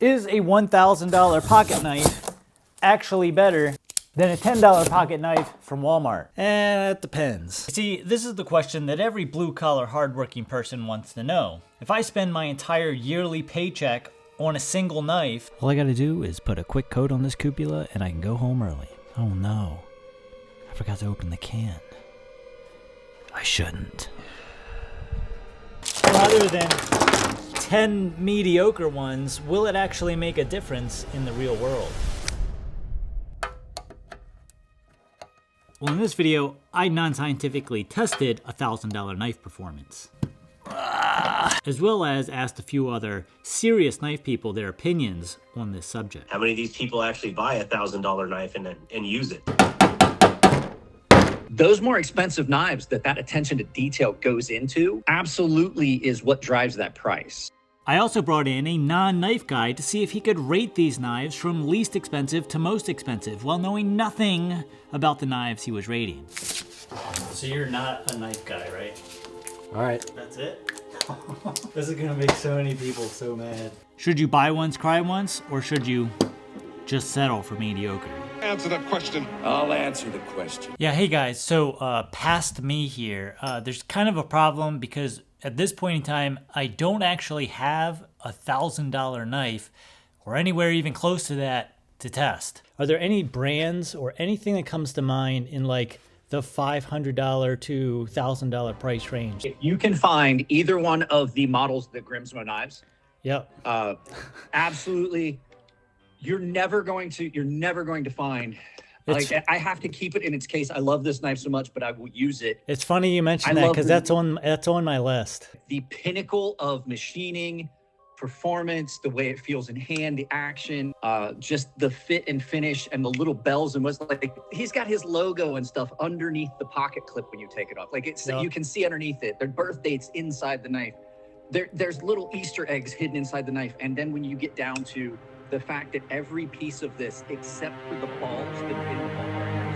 Is a $1,000 pocket knife actually better than a $10 pocket knife from Walmart? And it depends. See, this is the question that every blue-collar, hardworking person wants to know. If I spend my entire yearly paycheck on a single knife, all I gotta do is put a quick coat on this cupola and I can go home early. Oh no, I forgot to open the can. I shouldn't. Rather than 10 mediocre ones, will it actually make a difference in the real world? Well, in this video, I non-scientifically tested a $1,000 knife performance, as well as asked a few other serious knife people their opinions on this subject. How many of these people actually buy a $1,000 knife and use it? Those more expensive knives that attention to detail goes into absolutely is what drives that price. I also brought in a non-knife guy to see if he could rate these knives from least expensive to most expensive while knowing nothing about the knives he was rating. So you're not a knife guy, right? All right. That's it? This is gonna make so many people so mad. Should you buy once, cry once, or should you just settle for mediocre? Answer that question. I'll answer the question. Yeah, hey guys, so past me here, there's kind of a problem because at this point in time, I don't actually have a $1,000 knife or anywhere even close to that to test. Are there any brands or anything that comes to mind in like the $500 to $1,000 price range? If you can find either one of the models, the Grimsmo knives, Yep. absolutely, you're never going to find. Like, I have to keep it in its case. I love this knife so much, but I will use it. It's funny you mentioned that because that's on my list. The pinnacle of machining, performance, the way it feels in hand, the action, just the fit and finish, and the little bells and whistles. Like, he's got his logo and stuff underneath the pocket clip when you take it off. Like, it's you can see underneath it. Their birth dates inside the knife. There's little Easter eggs hidden inside the knife. And then when you get down to the fact that every piece of this, except for the bulbs, the ball bearings,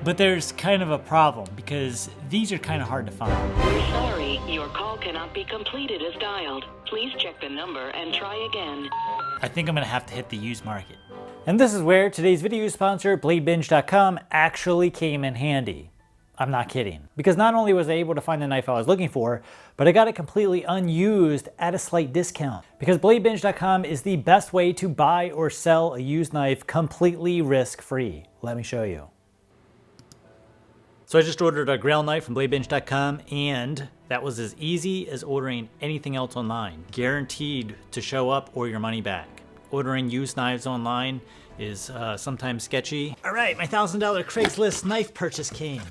But there's kind of a problem because these are kind of hard to find. We're sorry, your call cannot be completed as dialed. Please check the number and try again. I think I'm gonna have to hit the used market. And this is where today's video sponsor, BladeBinge.com, actually came in handy. I'm not kidding. Because not only was I able to find the knife I was looking for, but I got it completely unused at a slight discount. Because BladeBinge.com is the best way to buy or sell a used knife completely risk-free. Let me show you. So I just ordered a Grail knife from BladeBinge.com, and that was as easy as ordering anything else online. Guaranteed to show up or your money back. Ordering used knives online is sometimes sketchy. All right, my $1,000 Craigslist knife purchase came.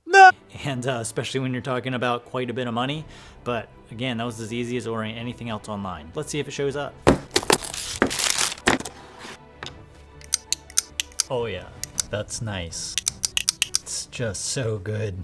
No! And especially when you're talking about quite a bit of money. But again, that was as easy as ordering anything else online. Let's see if it shows up. Oh yeah, that's nice. It's just so good.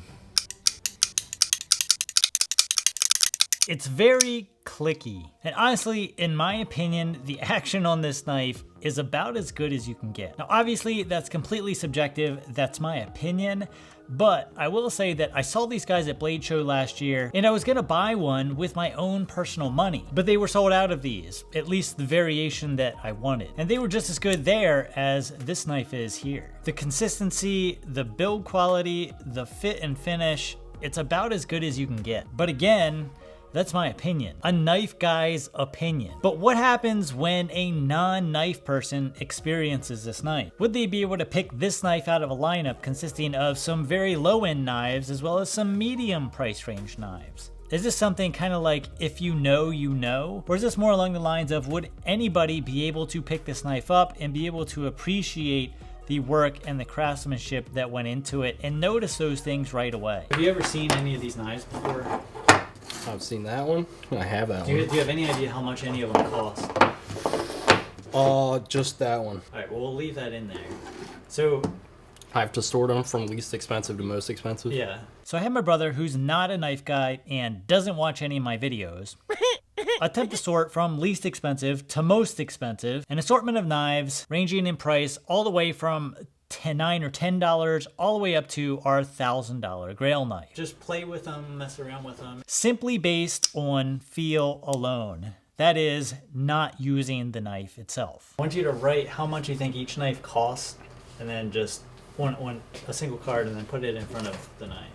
It's very clicky. And honestly, in my opinion, the action on this knife is about as good as you can get. Now, obviously, that's completely subjective. That's my opinion. But I will say that I saw these guys at Blade Show last year, and I was gonna buy one with my own personal money. But they were sold out of these, at least the variation that I wanted. And they were just as good there as this knife is here. The consistency, the build quality, the fit and finish, it's about as good as you can get. But again, that's my opinion, a knife guy's opinion. But what happens when a non-knife person experiences this knife? Would they be able to pick this knife out of a lineup consisting of some very low-end knives as well as some medium price range knives? Is this something kind of like if you know, you know? Or is this more along the lines of would anybody be able to pick this knife up and be able to appreciate the work and the craftsmanship that went into it and notice those things right away? Have you ever seen any of these knives before? I've seen that one. I have that one. Do you have any idea how much any of them cost? Just that one. All right, well, we'll leave that in there. So I have to sort them from least expensive to most expensive. yeah. So I have my brother who's not a knife guy and doesn't watch any of my videos attempt to sort from least expensive to most expensive, an assortment of knives ranging in price all the way from $9 or $10 all the way up to our $1,000 Grail knife. Just play with them, mess around with them. Simply based on feel alone. That is, not using the knife itself. I want you to write how much you think each knife costs, and then just a single card, and then put it in front of the knife.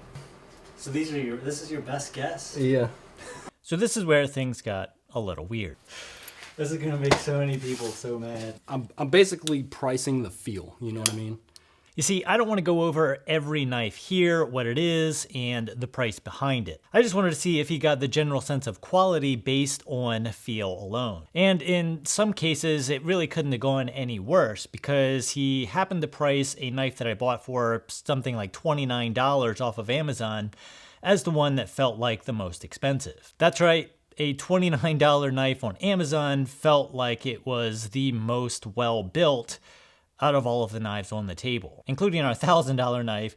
So this is your best guess? Yeah. So this is where things got a little weird. This is gonna make so many people so mad. I'm basically pricing the feel, you know what I mean? You see, I don't want to go over every knife here, what it is, and the price behind it. I just wanted to see if he got the general sense of quality based on feel alone. And in some cases, it really couldn't have gone any worse because he happened to price a knife that I bought for something like $29 off of Amazon as the one that felt like the most expensive. That's right. A $29 knife on Amazon felt like it was the most well-built out of all of the knives on the table, including our $1,000 knife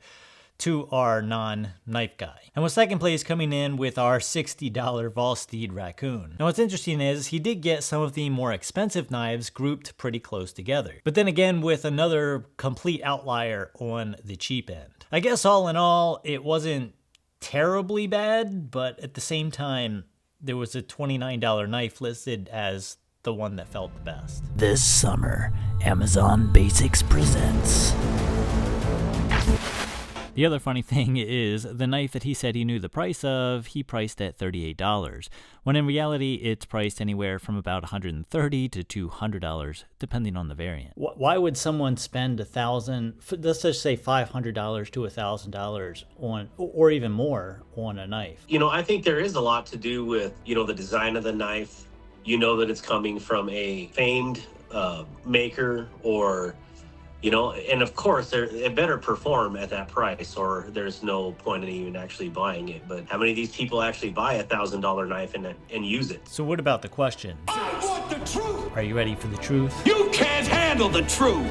to our non-knife guy. And with second place coming in with our $60 Volsteed Raccoon. Now what's interesting is he did get some of the more expensive knives grouped pretty close together, but then again with another complete outlier on the cheap end. I guess all in all, it wasn't terribly bad, but at the same time, there was a $29 knife listed as the one that felt the best. This summer, Amazon Basics presents. The other funny thing is the knife that he said he knew the price of, he priced at $38, when in reality it's priced anywhere from about $130 to $200, depending on the variant. Why would someone spend $1,000, let's just say $500 to $1,000 on, or even more, on a knife? You know, I think there is a lot to do with, you know, the design of the knife. You know that it's coming from a famed maker, or, you know, and of course it better perform at that price or there's no point in even actually buying it. But how many of these people actually buy a $1,000 knife and use it? So what about the question? I want the truth! Are you ready for the truth? You can't handle the truth!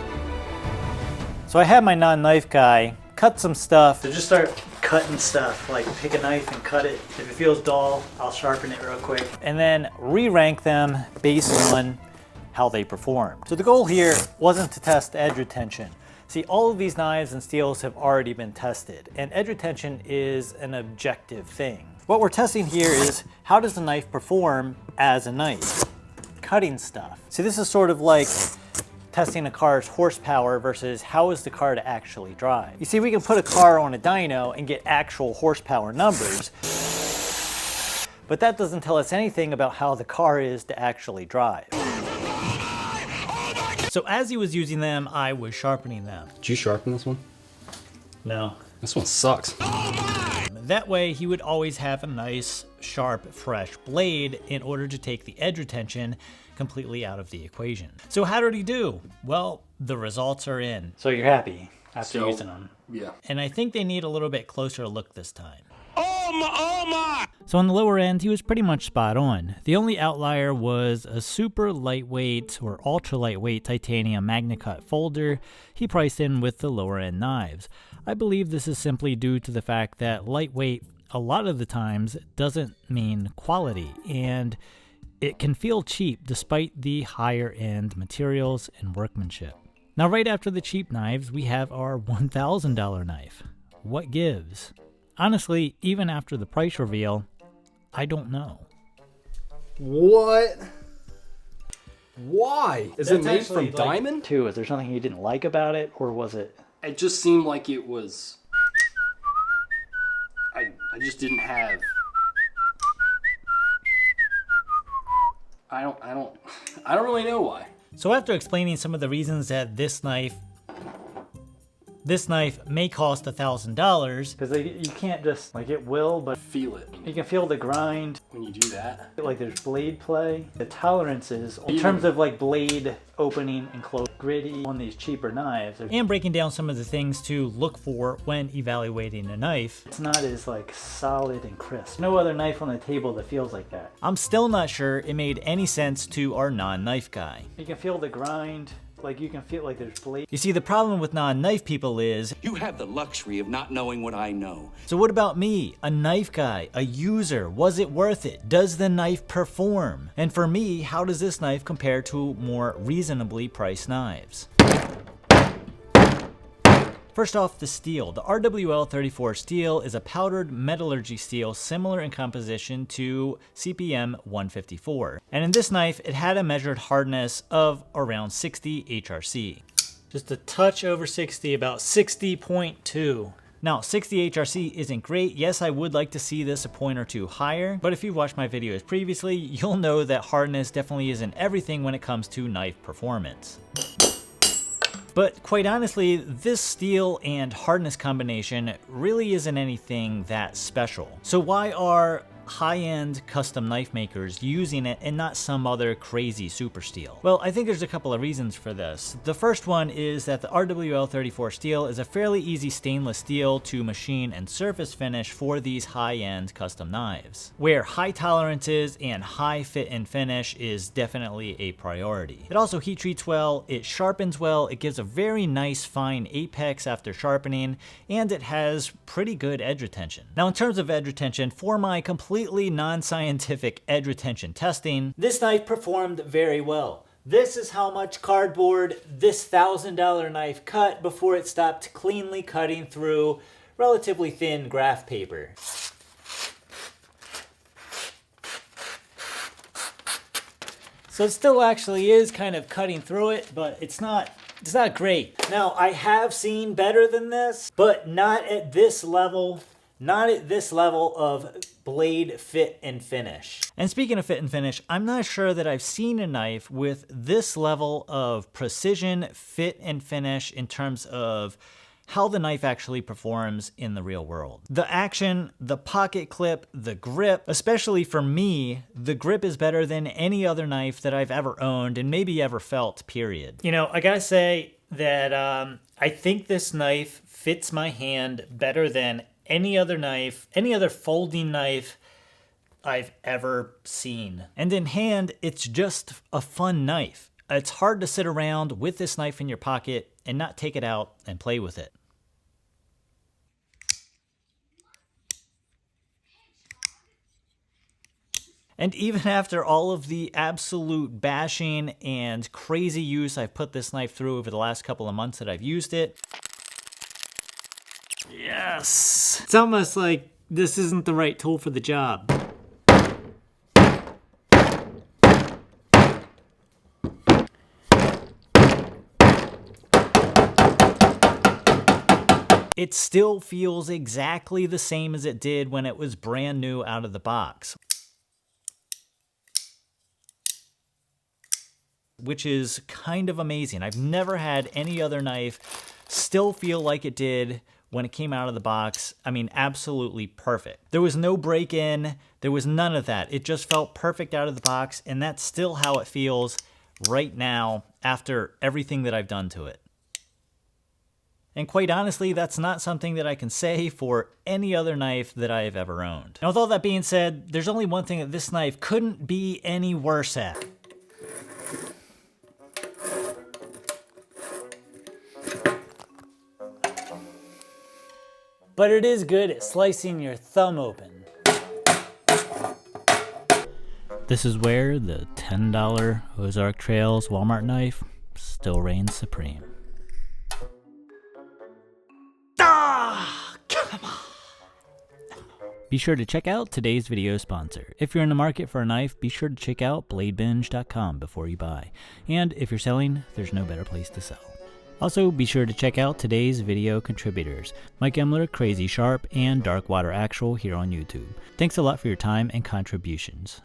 So I had my non-knife guy cut some stuff. So just start cutting stuff, like pick a knife and cut it. If it feels dull, I'll sharpen it real quick. And then re-rank them based on how they perform. So the goal here wasn't to test edge retention. See, all of these knives and steels have already been tested, and edge retention is an objective thing. What we're testing here is how does the knife perform as a knife? Cutting stuff. See, this is sort of like testing a car's horsepower versus how is the car to actually drive. You see, we can put a car on a dyno and get actual horsepower numbers, but that doesn't tell us anything about how the car is to actually drive. So as he was using them, I was sharpening them. Did you sharpen this one? No. This one sucks. That way he would always have a nice, sharp, fresh blade in order to take the edge retention completely out of the equation. So how did he do? Well, the results are in. So you're happy after using them? Yeah. And I think they need a little bit closer look this time. Oh my! So on the lower end, he was pretty much spot on. The only outlier was a super lightweight or ultra lightweight titanium MagnaCut folder he priced in with the lower end knives. I believe this is simply due to the fact that lightweight a lot of the times doesn't mean quality, and it can feel cheap despite the higher end materials and workmanship. Now right after the cheap knives, we have our $1,000 knife. What gives? Honestly, even after the price reveal, I don't know. What? Why? Is it made from diamond? Too, is there something you didn't like about it, or was it? It just seemed like it was... I just didn't have... I don't really know why. So after explaining some of the reasons that this knife may cost $1,000, because you can't just, like, it will, but Feel it you can feel the grind. when you do that. Like there's blade play. The tolerances in terms of like blade opening and close, gritty on these cheaper knives. And breaking down some of the things to look for when evaluating a knife. It's not as like solid and crisp. No other knife on the table that feels like that. I'm still not sure it made any sense to our non-knife guy. You can feel the grind. Like you can feel like there's blade. You see, the problem with non-knife people is You have the luxury of not knowing what I know. so what about me, a knife guy, a user? Was it worth it? Does the knife perform? And for me, how does this knife compare to more reasonably priced knives? First off, the steel. The RWL34 steel is a powdered metallurgy steel similar in composition to CPM 154. And in this knife, it had a measured hardness of around 60 HRC. Just a touch over 60, about 60.2. Now, 60 HRC isn't great. Yes, I would like to see this a point or two higher, but if you've watched my videos previously, you'll know that hardness definitely isn't everything when it comes to knife performance. But quite honestly, this steel and hardness combination really isn't anything that special. So why are high-end custom knife makers using it and not some other crazy super steel? Well, I think there's a couple of reasons for this. The first one is that the RWL34 steel is a fairly easy stainless steel to machine and surface finish for these high-end custom knives, where high tolerances and high fit and finish is definitely a priority. It also heat treats well, it sharpens well, it gives a very nice fine apex after sharpening, and it has pretty good edge retention. Now, in terms of edge retention, for my completely non-scientific edge retention testing, this knife performed very well. This is how much cardboard this $1,000 knife cut before it stopped cleanly cutting through relatively thin graph paper. So it still actually is kind of cutting through it, but it's not great. Now, I have seen better than this, but not at this level. Not at this level of blade fit and finish. And speaking of fit and finish, I'm not sure that I've seen a knife with this level of precision, fit, and finish in terms of how the knife actually performs in the real world. The action, the pocket clip, the grip, especially for me, the grip is better than any other knife that I've ever owned and maybe ever felt, period. You know, I gotta say that I think this knife fits my hand better than any other knife, any other folding knife I've ever seen. And in hand, it's just a fun knife. It's hard to sit around with this knife in your pocket and not take it out and play with it. And even after all of the absolute bashing and crazy use I've put this knife through over the last couple of months that I've used it, yes! It's almost like this isn't the right tool for the job. It still feels exactly the same as it did when it was brand new out of the box, which is kind of amazing. I've never had any other knife still feel like it did when it came out of the box. I mean, absolutely perfect. There was no break-in, there was none of that. It just felt perfect out of the box, and that's still how it feels right now after everything that I've done to it. And quite honestly, that's not something that I can say for any other knife that I have ever owned. Now, with all that being said, there's only one thing that this knife couldn't be any worse at. But it is good at slicing your thumb open. This is where the $10 Ozark Trails Walmart knife still reigns supreme. Ah, come on. Be sure to check out today's video sponsor. If you're in the market for a knife, be sure to check out bladebinge.com before you buy. And if you're selling, there's no better place to sell. Also, be sure to check out today's video contributors, Mike Emler, Crazy Sharp, and Darkwater Actual here on YouTube. Thanks a lot for your time and contributions.